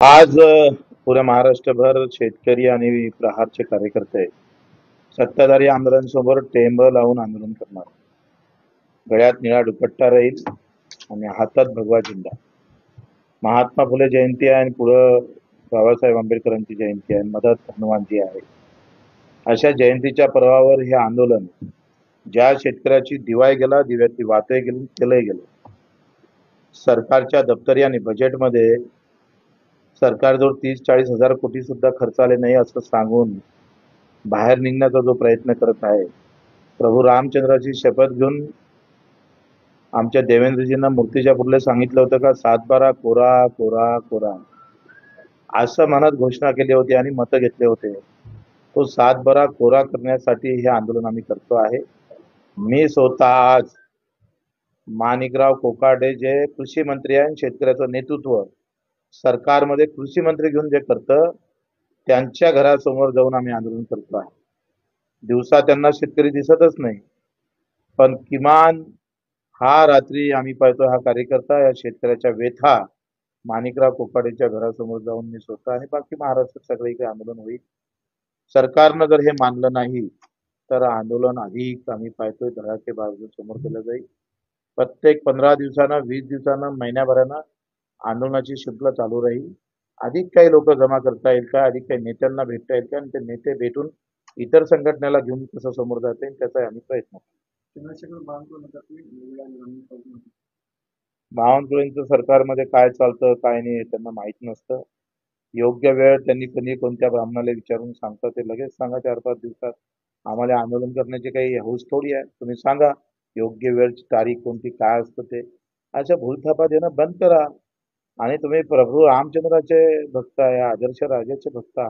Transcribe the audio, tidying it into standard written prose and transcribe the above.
आज पुऱ्या महाराष्ट्रभर शेतकरी आणि प्रहारचे कार्यकर्ते सत्ताधारी आमदारांसमोर टेंब लावून आंदोलन करणार. गळ्यात निळा दुपट्टा राहील आणि हातात भगवा झेंडा. महात्मा फुले जयंती आहे आणि पुढं बाबासाहेब आंबेडकरांची जयंती आहे, मदत हनुमानजी आहे. अशा जयंतीच्या पर्वावर हे आंदोलन, ज्या शेतकऱ्याची दिवाय गेला दिव्यातली वातही गेली केलंही गेलं. सरकारच्या दप्तरी आणि बजेटमध्ये सरकारजवळ 30-40 हजार कोटी सुद्धा खर्च आले नाही असं सांगून बाहेर निघण्याचा जो प्रयत्न करत आहे, प्रभू रामचंद्राची शपथ घेऊन आमच्या देवेंद्रजींना मूर्तीच्या पुढले सांगितलं होतं का 7-12 कोरा कोरा कोरा असं म्हणत घोषणा केली होती आणि मतं घेतले होते. तो 7-12 कोरा करण्यासाठी हे आंदोलन आम्ही करतो आहे. मी स्वतः आज माणिकराव कोकाटे जे कृषी मंत्री आहे, शेतकऱ्याचं नेतृत्व सरकारमध्ये कृषी मंत्री घेऊन जे करतं, त्यांच्या घरासमोर जाऊन आम्ही आंदोलन करतो आहे. दिवसा त्यांना शेतकरी दिसतच नाही, पण किमान हा रात्री आम्ही पाहतो हा कार्यकर्ता या शेतकऱ्याच्या व्यथा माणिकराव कोकाटेच्या घरासमोर जाऊन मी स्वतः आणि बाकी महाराष्ट्रात सगळीकडे आंदोलन होईल. सरकारनं जर हे मानलं नाही तर आंदोलन अधिक आम्ही पाहतोय धडाकेबाज समोर केलं जाईल. प्रत्येक 15 दिवसानं, 20 दिवसानं, महिन्याभरानं आंदोलनाची शुल्क चालू राहील. अधिक काही लोक जमा करता येईल का, अधिक काही नेत्यांना भेटता येईल का, आणि ते नेते भेटून इतर संघटनेला घेऊन कसं समोर जाता येईल त्याचा आम्ही प्रयत्न करू. बावनकुळेंचं सरकारमध्ये काय चालतं काय नाही हे त्यांना माहित नसतं. योग्य वेळ त्यांनी कधी कोणत्या ब्राह्मणाला विचारून सांगतात, ते लगेच सांगा 4-5 दिवसात. आम्हाला आंदोलन करण्याची काही हौस थोडी आहे. तुम्ही सांगा योग्य वेळची तारीख कोणती, काय असतं ते. अशा भूलथापा देणं बंद करा. आणि तुम्ही प्रभू रामचंद्राचे भक्त आहे, आदर्श राजाचे भक्त आहात.